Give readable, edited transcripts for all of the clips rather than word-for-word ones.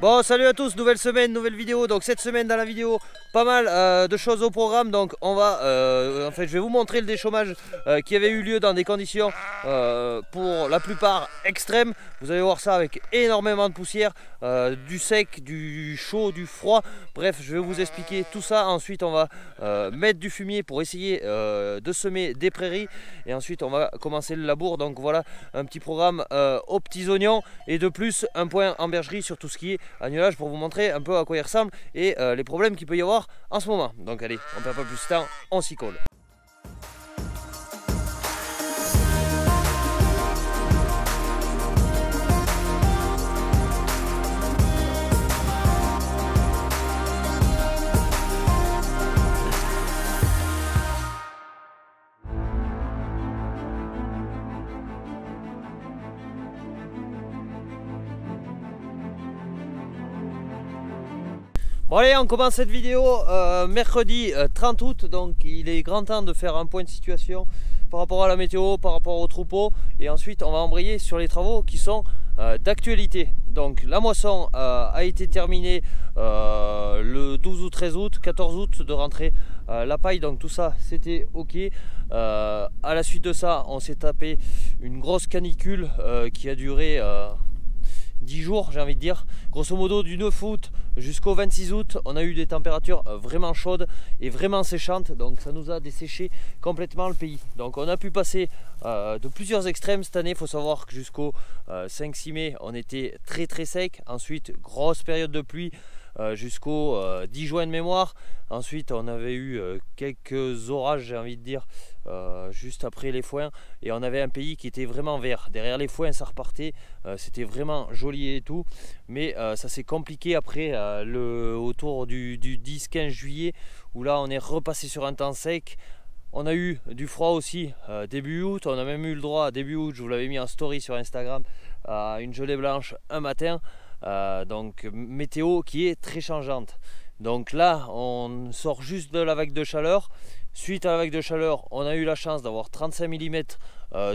Bon, salut à tous, nouvelle semaine, nouvelle vidéo. Donc cette semaine dans la vidéo, pas mal de choses au programme. Donc on va, en fait je vais vous montrer le déchômage qui avait eu lieu dans des conditions pour la plupart extrêmes. Vous allez voir ça avec énormément de poussière, du sec, du chaud, du froid. Bref, je vais vous expliquer tout ça. Ensuite on va mettre du fumier pour essayer de semer des prairies. Et ensuite on va commencer le labour. Donc voilà un petit programme aux petits oignons. Et de plus un point en bergerie sur tout ce qui est agnelage pour vous montrer un peu à quoi il ressemble et les problèmes qu'il peut y avoir en ce moment. Donc allez, on perd pas plus de temps, on s'y colle. Bon allez, on commence cette vidéo mercredi 30 août, donc il est grand temps de faire un point de situation par rapport à la météo, par rapport au troupeau, et ensuite on va embrayer sur les travaux qui sont d'actualité. Donc la moisson a été terminée le 12 ou 13 août, 14 août de rentrer la paille, donc tout ça c'était ok. À la suite de ça, on s'est tapé une grosse canicule qui a duré 10 jours, j'ai envie de dire. Grosso modo du 9 août jusqu'au 26 août, on a eu des températures vraiment chaudes et vraiment séchantes, donc ça nous a desséché complètement le pays. Donc on a pu passer de plusieurs extrêmes cette année. Il faut savoir que jusqu'au 5-6 mai on était très sec. Ensuite grosse période de pluie jusqu'au 10 juin de mémoire. Ensuite on avait eu quelques orages, j'ai envie de dire, juste après les foins, et on avait un pays qui était vraiment vert. Derrière les foins ça repartait, c'était vraiment joli et tout, mais ça s'est compliqué après autour du 10-15 juillet, où là on est repassé sur un temps sec. On a eu du froid aussi début août. On a même eu le droit début août, je vous l'avais mis en story sur Instagram, à une gelée blanche un matin. Donc météo qui est très changeante. Donc là on sort juste de la vague de chaleur. Suite à la vague de chaleur, on a eu la chance d'avoir 35 mm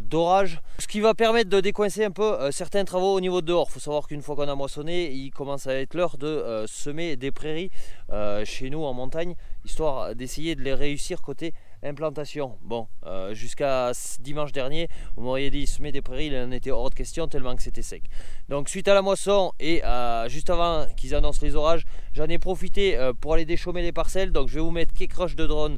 d'orage, ce qui va permettre de décoincer un peu certains travaux au niveau de dehors. Il faut savoir qu'une fois qu'on a moissonné, il commence à être l'heure de semer des prairies chez nous en montagne, histoire d'essayer de les réussir côté implantation. Bon, jusqu'à dimanche dernier, vous m'auriez dit semer des prairies, il en était hors de question tellement que c'était sec. Donc suite à la moisson et juste avant qu'ils annoncent les orages, j'en ai profité pour aller déchaumer les parcelles. Donc je vais vous mettre quelques rushs de drone.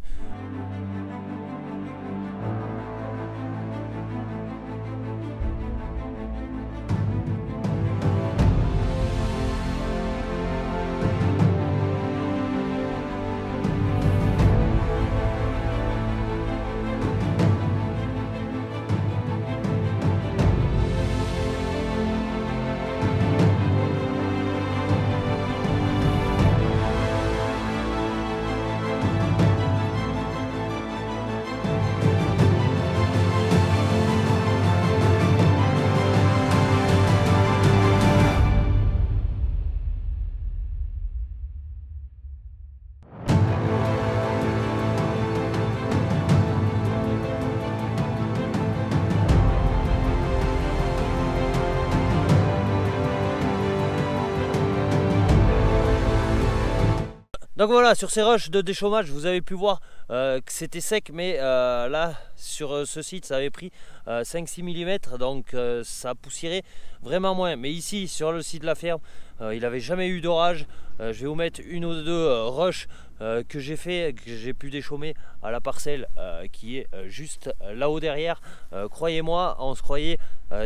Donc voilà, sur ces rushs de déchômage, vous avez pu voir que c'était sec, mais là sur ce site ça avait pris 5-6 mm, donc ça poussiérait vraiment moins. Mais ici sur le site de la ferme, il n'avait jamais eu d'orage. Je vais vous mettre une ou deux rushs que j'ai fait, que j'ai pu déchaumer à la parcelle qui est juste là-haut derrière. Croyez-moi, on se croyait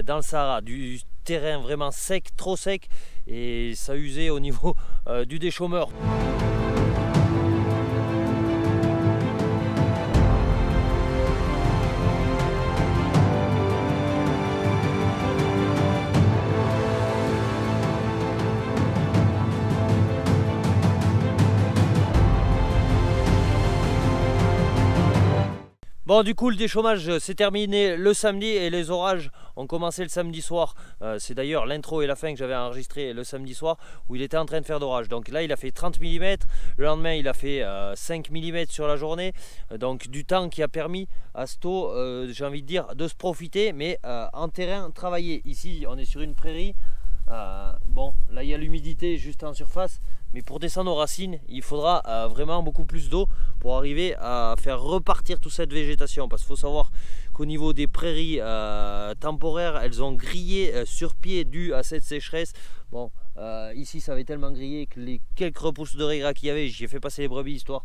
dans le Sahara, du terrain vraiment sec, trop sec, et ça usait au niveau du déchômeur. Bon, du coup le déchômage s'est terminé le samedi et les orages ont commencé le samedi soir. C'est d'ailleurs l'intro et la fin que j'avais enregistré le samedi soir, où il était en train de faire d'orage. Donc là il a fait 30 mm, le lendemain il a fait 5 mm sur la journée. Donc du temps qui a permis à Sto, j'ai envie de dire, de se profiter, mais en terrain travaillé. Ici on est sur une prairie. Bon, là il y a l'humidité juste en surface, mais pour descendre aux racines, il faudra vraiment beaucoup plus d'eau pour arriver à faire repartir toute cette végétation. Parce qu'il faut savoir qu'au niveau des prairies temporaires, elles ont grillé sur pied dû à cette sécheresse. Bon, ici ça avait tellement grillé que les quelques repousses de raigra qu'il y avait, j'ai fait passer les brebis histoire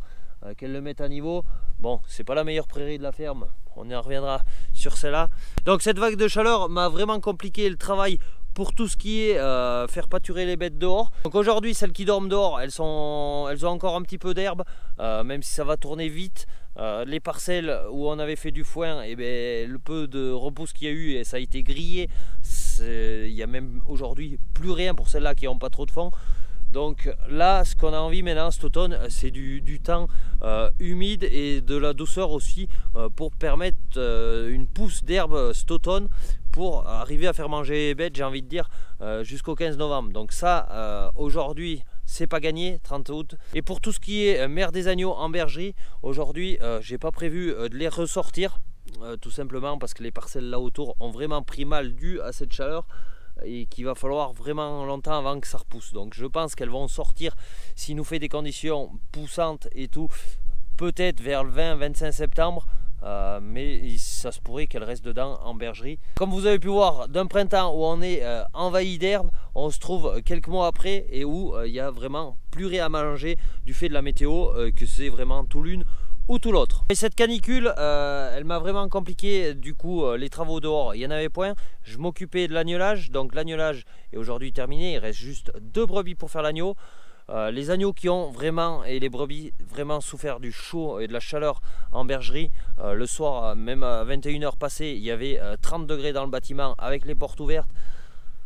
qu'elles le mettent à niveau. Bon, c'est pas la meilleure prairie de la ferme, on y reviendra sur celle-là. Donc cette vague de chaleur m'a vraiment compliqué le travail pour tout ce qui est faire pâturer les bêtes dehors. Donc aujourd'hui, celles qui dorment dehors, elles ont encore un petit peu d'herbe, même si ça va tourner vite. Les parcelles où on avait fait du foin, et bien, le peu de repousse qu'il y a eu, et ça a été grillé. Il n'y a même aujourd'hui plus rien pour celles-là qui n'ont pas trop de fond. Donc là, ce qu'on a envie maintenant cet automne, c'est du temps humide et de la douceur aussi pour permettre une pousse d'herbe cet automne pour arriver à faire manger les bêtes, j'ai envie de dire, jusqu'au 15 novembre. Donc ça, aujourd'hui, c'est pas gagné, 30 août. Et pour tout ce qui est mère des agneaux en bergerie, aujourd'hui, j'ai pas prévu de les ressortir, tout simplement parce que les parcelles là autour ont vraiment pris mal dû à cette chaleur et qu'il va falloir vraiment longtemps avant que ça repousse. Donc je pense qu'elles vont sortir, s'il nous fait des conditions poussantes et tout, peut-être vers le 20-25 septembre. Mais ça se pourrait qu'elle reste dedans en bergerie. Comme vous avez pu voir, d'un printemps où on est envahi d'herbe, on se trouve quelques mois après et où il n'y a vraiment plus rien à manger du fait de la météo, que c'est vraiment tout l'une ou tout l'autre. Et cette canicule, elle m'a vraiment compliqué du coup les travaux dehors, il n'y en avait point. Je m'occupais de l'agnelage, donc l'agnelage est aujourd'hui terminé, il reste juste 2 brebis pour faire l'agneau. Les agneaux qui ont vraiment, et les brebis, vraiment souffert du chaud et de la chaleur en bergerie. Le soir, même à 21 h passées, il y avait 30 degrés dans le bâtiment avec les portes ouvertes.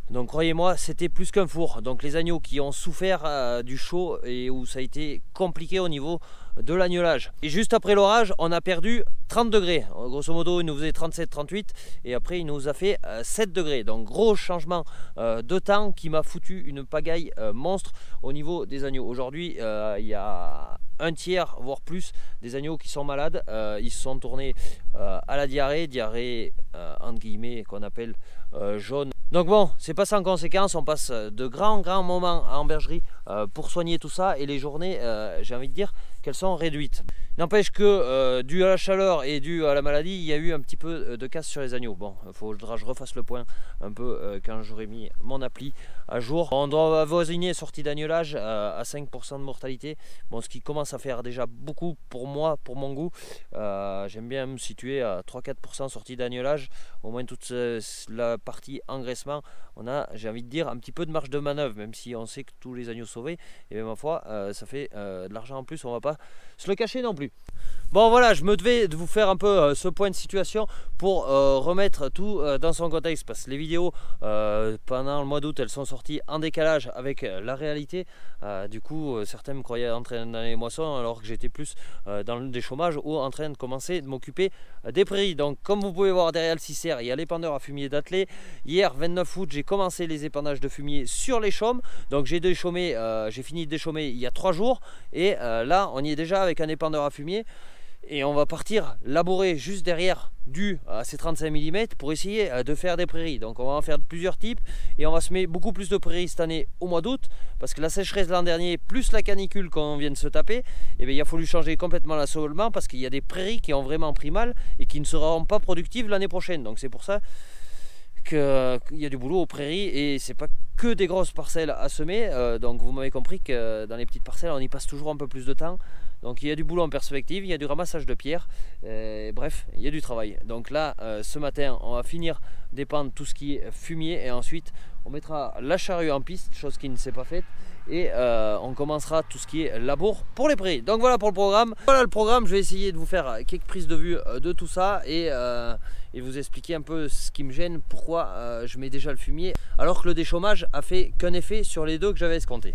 Donc croyez-moi, c'était plus qu'un four. Donc les agneaux qui ont souffert du chaud et où ça a été compliqué au niveau de l'agnelage. Et juste après l'orage, on a perdu 30 degrés. Grosso modo, il nous faisait 37-38 et après il nous a fait 7 degrés. Donc gros changement de temps qui m'a foutu une pagaille monstre au niveau des agneaux. Aujourd'hui, il y a un tiers, voire plus, des agneaux qui sont malades. Ils se sont tournés à la diarrhée entre guillemets qu'on appelle jaune. Donc bon, c'est pas sans conséquence, on passe de grands moments en bergerie pour soigner tout ça et les journées, j'ai envie de dire qu'elles sont réduites. N'empêche que dû à la chaleur et dû à la maladie, il y a eu un petit peu de casse sur les agneaux. Bon, il faudra que je refasse le point un peu quand j'aurai mis mon appli à jour. On doit avoisiner sortie d'agnelage à 5% de mortalité. Bon, ce qui commence à faire déjà beaucoup pour moi, pour mon goût. J'aime bien me situer à 3-4% sortie d'agnelage. Au moins toute la partie engraissement, on a, j'ai envie de dire, un petit peu de marge de manœuvre, même si on sait que tous les agneaux sauvés, et bien ma foi, ça fait de l'argent en plus, on va pas se le cacher non plus. Bon voilà, je me devais de vous faire un peu ce point de situation pour remettre tout dans son contexte, parce que les vidéos pendant le mois d'août, elles sont sorties en décalage avec la réalité. Du coup, certains me croyaient en train dans les moissons alors que j'étais plus dans le déchômage ou en train de commencer de m'occuper des prairies. Donc comme vous pouvez voir derrière le cistère, il y a l'épandeur à fumier d'attelé. Hier 29 août, j'ai commencé les épandages de fumier sur les chaumes. Donc j'ai fini de déchaumer il y a 3 jours et là on y est déjà avec un épandeur à fumier. Et on va partir labourer juste derrière dû à ces 35 mm pour essayer de faire des prairies. Donc on va en faire plusieurs types et on va semer beaucoup plus de prairies cette année au mois d'août parce que la sécheresse de l'an dernier plus la canicule qu'on vient de se taper, et bien, il a fallu changer complètement l'assolement parce qu'il y a des prairies qui ont vraiment pris mal et qui ne seront pas productives l'année prochaine. Donc c'est pour ça qu'il y a du boulot aux prairies et c'est pas que des grosses parcelles à semer. Donc vous m'avez compris que dans les petites parcelles on y passe toujours un peu plus de temps. Donc il y a du boulot en perspective, il y a du ramassage de pierres, bref, il y a du travail. Donc là, ce matin, on va finir d'épandre tout ce qui est fumier et ensuite on mettra la charrue en piste, chose qui ne s'est pas faite, et on commencera tout ce qui est labour pour les prairies. Donc voilà pour le programme. Voilà le programme, je vais essayer de vous faire quelques prises de vue de tout ça et vous expliquer un peu ce qui me gêne, pourquoi je mets déjà le fumier, alors que le déchômage a fait qu'un effet sur les 2 que j'avais escompté.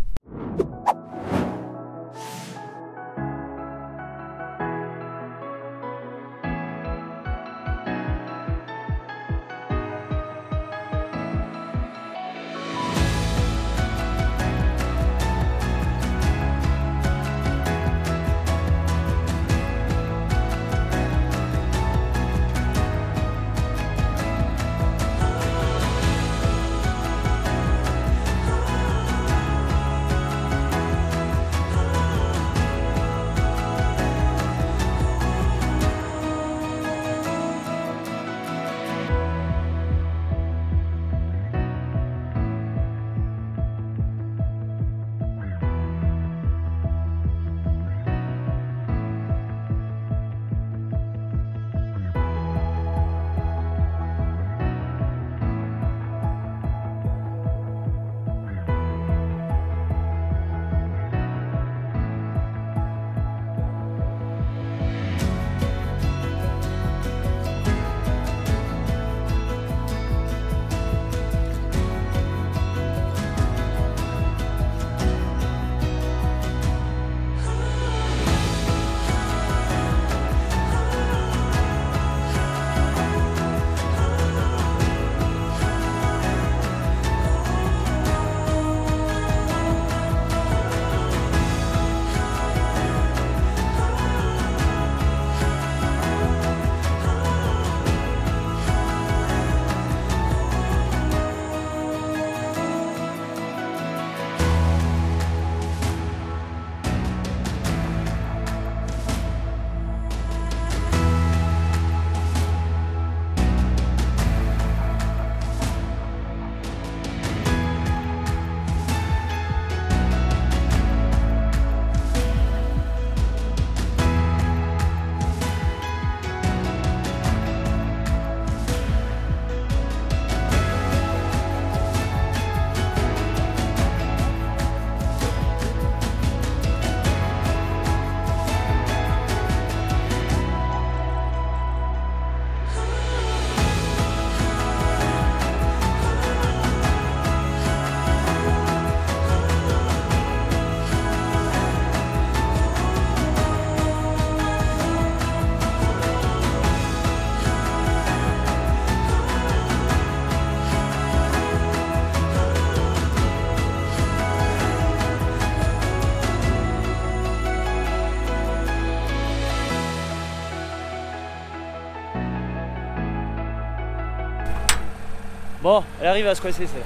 Bon, elle arrive à se coincer celle-là.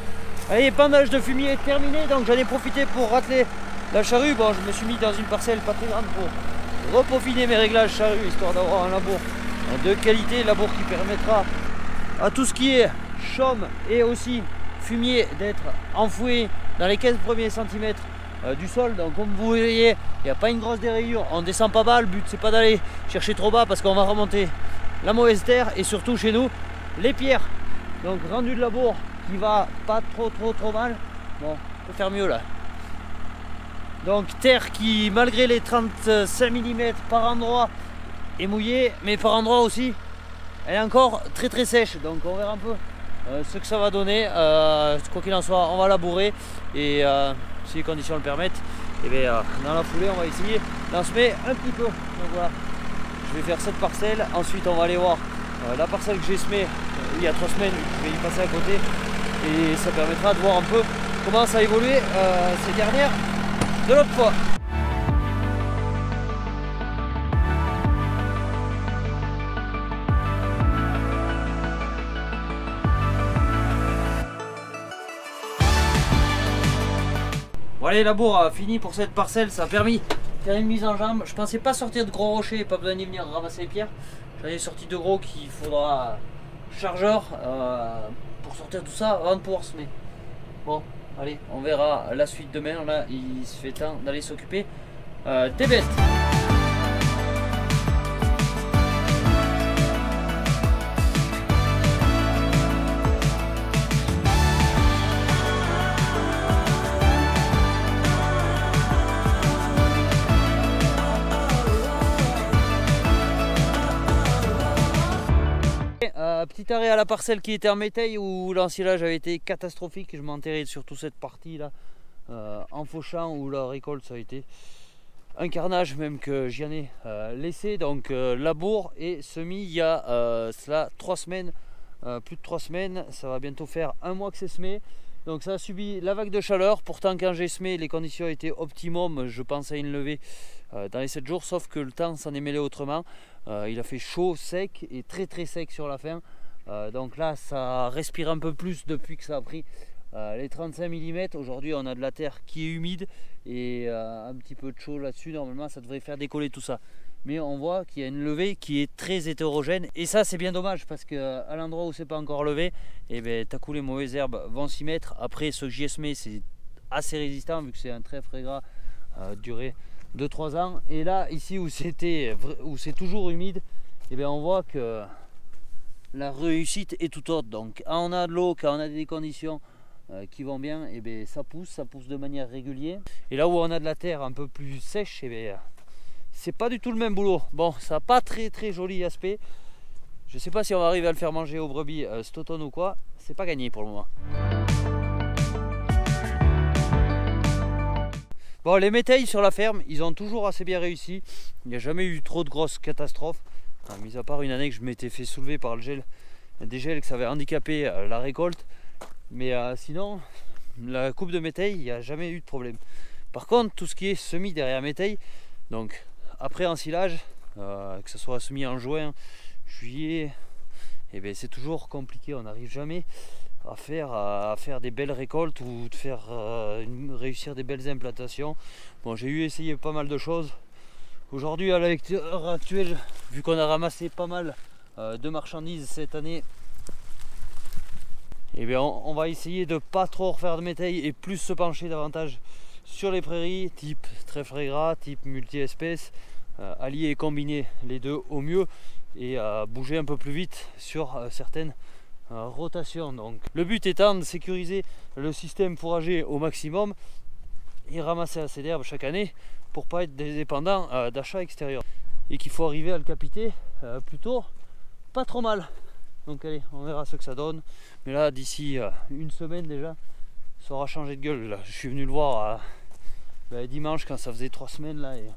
Allez, épandage de fumier terminé, donc j'en ai profité pour racler la charrue. Bon, je me suis mis dans une parcelle pas très grande pour repeaufiner mes réglages charrue, histoire d'avoir un labour de qualité, labour qui permettra à tout ce qui est chaume et aussi fumier d'être enfoui dans les 15 premiers centimètres du sol. Donc comme vous voyez, il n'y a pas une grosse dérayure, on descend pas bas, le but c'est pas d'aller chercher trop bas parce qu'on va remonter la mauvaise terre et surtout chez nous les pierres. Donc rendu de labour qui va pas trop mal. Bon, on peut faire mieux là. Donc terre qui malgré les 35 mm par endroit est mouillée, mais par endroit aussi elle est encore très sèche. Donc on verra un peu ce que ça va donner. Quoi qu'il en soit, on va labourer et si les conditions le permettent, et bien, dans la foulée on va essayer d'en semer un petit peu. Donc voilà, je vais faire cette parcelle, ensuite on va aller voir la parcelle que j'ai semée il y a 3 semaines. Je vais y passer à côté et ça permettra de voir un peu comment ça a évolué ces dernières de l'autre fois. Bon allez, labour a fini pour cette parcelle, ça a permis de faire une mise en jambe. Je pensais pas sortir de gros rochers, pas besoin d'y venir ramasser les pierres. J'en ai sorti de gros qu'il faudra chargeur pour sortir tout ça avant de pouvoir semer. Bon, allez, on verra la suite demain. Là, il se fait temps d'aller s'occuper des bêtes. Petit arrêt à la parcelle qui était en métail où l'ensilage avait été catastrophique. Je m'enterrais sur toute cette partie là en fauchant où la récolte ça a été un carnage, même que j'y en ai laissé. Donc labour et semis il y a cela 3 semaines, plus de 3 semaines, ça va bientôt faire un mois que c'est semé. Donc ça a subi la vague de chaleur. Pourtant quand j'ai semé les conditions étaient optimum, je pensais à une levée dans les 7 jours, sauf que le temps s'en est mêlé autrement. Il a fait chaud, sec et très sec sur la fin. Donc là ça respire un peu plus depuis que ça a pris les 35 mm. Aujourd'hui on a de la terre qui est humide et un petit peu de chaud là-dessus. Normalement ça devrait faire décoller tout ça. Mais on voit qu'il y a une levée qui est très hétérogène. Et ça c'est bien dommage parce qu'à l'endroit où c'est pas encore levé, et ben, t'as coup les mauvaises herbes vont s'y mettre. Après ce que j'y ai semé c'est assez résistant vu que c'est un trèfle gras duré 2-3 ans. Et là ici où c'est toujours humide, et bien on voit que la réussite est tout autre. Donc quand on a de l'eau, quand on a des conditions qui vont bien, et bien ça pousse de manière régulière. Et là où on a de la terre un peu plus sèche, et bien c'est pas du tout le même boulot. Bon, ça n'a pas très joli aspect. Je sais pas si on va arriver à le faire manger aux brebis cet automne ou quoi. C'est pas gagné pour le moment. Bon, les métailles sur la ferme, ils ont toujours assez bien réussi. Il n'y a jamais eu trop de grosses catastrophes. Mis à part une année que je m'étais fait soulever par le gel, des gels que ça avait handicapé la récolte. Mais sinon, la coupe de métailles, il n'y a jamais eu de problème. Par contre, tout ce qui est semis derrière métailles, donc après ensilage, que ce soit semis en juin, juillet, et bien c'est toujours compliqué. On n'arrive jamais à faire des belles récoltes ou de faire réussir des belles implantations. Bon, j'ai essayé pas mal de choses. Aujourd'hui, à l'heure actuelle, vu qu'on a ramassé pas mal de marchandises cette année, eh bien, on va essayer de pas trop refaire de métailles et plus se pencher davantage sur les prairies, type trèfle gras, type multi-espèces, allier et combiner les deux au mieux et bouger un peu plus vite sur certaines rotations. Donc, le but étant de sécuriser le système fourrager au maximum et ramasser assez d'herbe chaque année pour pas être dépendant d'achats extérieurs, et qu'il faut arriver à le capter plutôt pas trop mal. Donc allez, on verra ce que ça donne, mais là d'ici une semaine déjà ça aura changé de gueule. Là, je suis venu le voir dimanche quand ça faisait 3 semaines là, et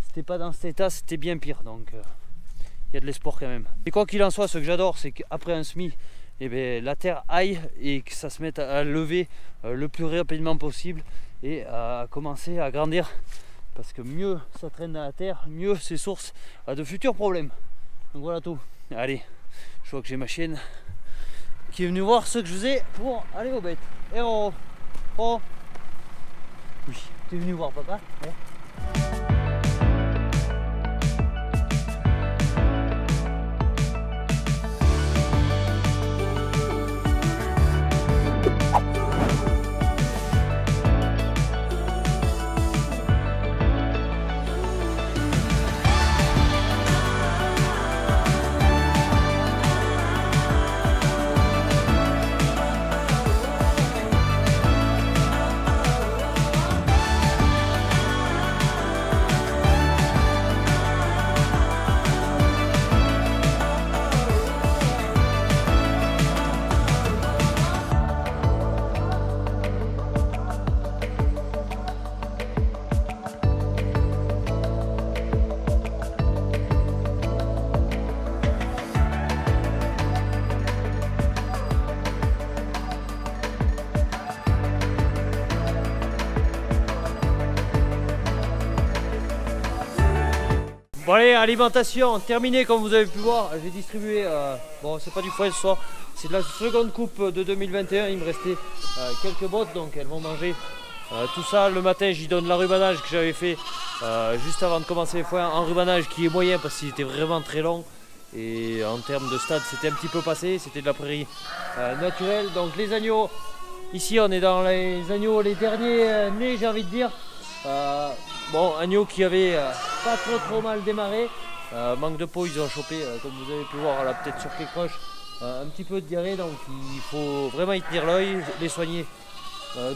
c'était pas dans cet état, c'était bien pire. Donc il y a de l'espoir quand même. Et quoi qu'il en soit, ce que j'adore, c'est qu'après un semis, la terre aille et que ça se mette à lever le plus rapidement possible et à commencer à grandir. Parce que mieux ça traîne dans la terre, mieux c'est source à de futurs problèmes. Donc voilà tout. Allez, je vois que j'ai ma chienne qui est venu voir ce que je faisais pour aller aux bêtes. Eh oh, oh. Oui, t'es venu voir papa, hein? Bon allez, alimentation terminée comme vous avez pu voir, j'ai distribué, bon c'est pas du foin ce soir, c'est de la seconde coupe de 2021, il me restait quelques bottes donc elles vont manger tout ça. Le matin j'y donne l'arubanage que j'avais fait juste avant de commencer les foins, en rubanage qui est moyen parce qu'il était vraiment très long et en termes de stade c'était un petit peu passé, c'était de la prairie naturelle. Donc les agneaux, ici on est dans les agneaux, les derniers nés j'ai envie de dire. Bon, agneaux qui avaient pas trop mal démarré, manque de peau, ils ont chopé, comme vous avez pu voir là peut-être sur quelques croches, un petit peu de diarrhée, donc il faut vraiment y tenir l'œil, les soigner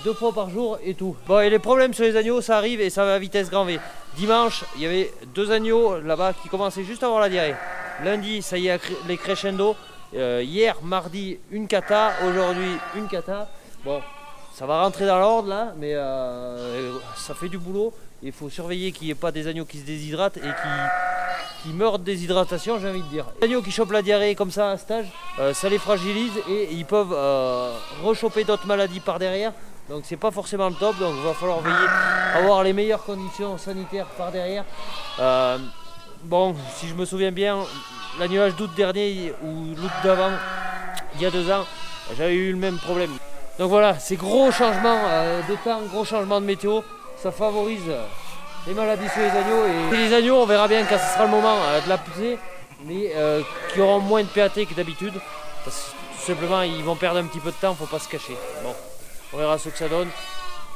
2 fois par jour et tout. Bon, et les problèmes sur les agneaux ça arrive et ça va à vitesse grand V. Dimanche il y avait 2 agneaux là-bas qui commençaient juste à avoir la diarrhée. Lundi ça y est les crescendo, hier mardi une cata, aujourd'hui une cata. Bon, ça va rentrer dans l'ordre là, mais ça fait du boulot. Il faut surveiller qu'il n'y ait pas des agneaux qui se déshydratent et qui meurent de déshydratation, j'ai envie de dire. Les agneaux qui chopent la diarrhée comme ça à stage, ça les fragilise et ils peuvent rechoper d'autres maladies par derrière. Donc c'est pas forcément le top, donc il va falloir veiller à avoir les meilleures conditions sanitaires par derrière. Bon, si je me souviens bien, l'agnelage d'août dernier ou l'août d'avant, il y a 2 ans, j'avais eu le même problème. Donc voilà, c'est gros changement de temps, gros changement de météo, ça favorise les maladies sur les agneaux. Et les agneaux, on verra bien quand ce sera le moment de la pousser, mais qui auront moins de PAT que d'habitude, parce que tout simplement ils vont perdre un petit peu de temps, faut pas se cacher. Bon, on verra ce que ça donne.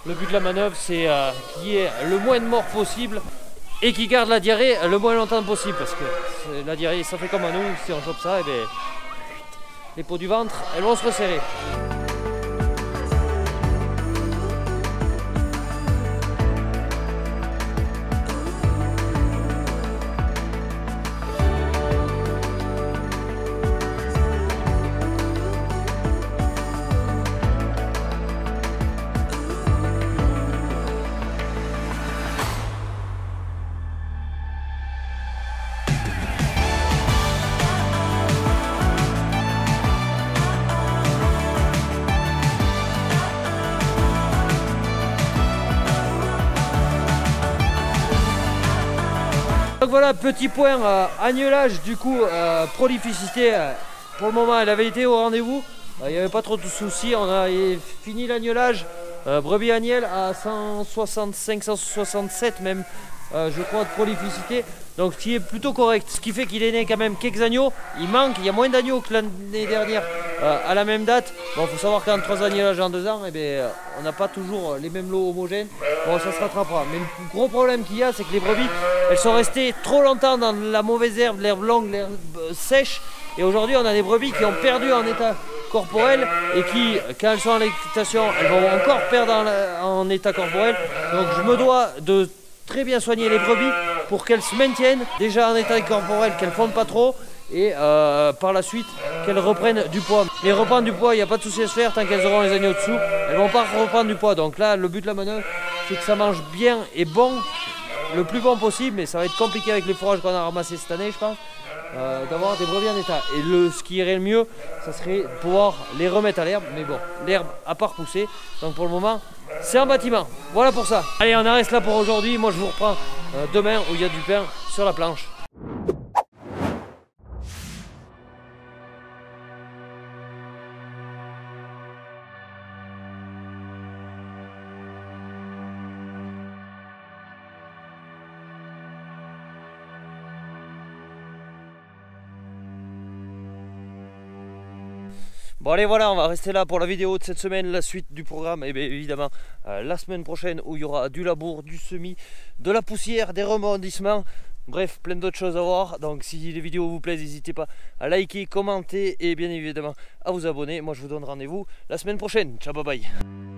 Le but de la manœuvre, c'est qu'il y ait le moins de morts possible et qu'ils gardent la diarrhée le moins longtemps possible, parce que la diarrhée, ça fait comme à nous, si on chope ça, et bien, les peaux du ventre, elles vont se resserrer. Donc voilà, petit point agnelage, du coup prolificité, pour le moment elle avait été au rendez-vous, il n'y avait pas trop de soucis, on a fini l'agnelage, brebis agnelle à 165, 167 même je crois de prolificité, donc ce qui est plutôt correct, ce qui fait qu'il est né quand même quelques agneaux, il y a moins d'agneaux que l'année dernière à la même date. Bon, il faut savoir qu'en 3 agnelages en 2 ans, eh bien, on n'a pas toujours les mêmes lots homogènes, bon ça se rattrapera, mais le gros problème qu'il y a c'est que les brebis elles sont restées trop longtemps dans la mauvaise herbe, l'herbe longue, l'herbe sèche, et aujourd'hui on a des brebis qui ont perdu en état corporel et qui, quand elles sont en lactation, elles vont encore perdre en état corporel. Donc je me dois de très bien soigner les brebis pour qu'elles se maintiennent déjà en état corporel, qu'elles ne fondent pas trop et par la suite qu'elles reprennent du poids. Mais reprendre du poids, il n'y a pas de souci à se faire tant qu'elles auront les agneaux dessous, elles ne vont pas reprendre du poids. Donc là, le but de la manœuvre, c'est que ça mange bien et bon, le plus bon possible, mais ça va être compliqué avec les fourrages qu'on a ramassés cette année, je pense, d'avoir des brebis en état. Et ce qui irait le mieux, ça serait de pouvoir les remettre à l'herbe, mais bon, l'herbe a pas repoussé, donc pour le moment, c'est un bâtiment. Voilà pour ça. Allez, on en reste là pour aujourd'hui. Moi, je vous reprends demain où il y a du pain sur la planche. Bon allez voilà, on va rester là pour la vidéo de cette semaine, la suite du programme et bien évidemment la semaine prochaine où il y aura du labour, du semis, de la poussière, des rebondissements, bref plein d'autres choses à voir. Donc si les vidéos vous plaisent, n'hésitez pas à liker, commenter et bien évidemment à vous abonner. Moi je vous donne rendez-vous la semaine prochaine, ciao bye bye.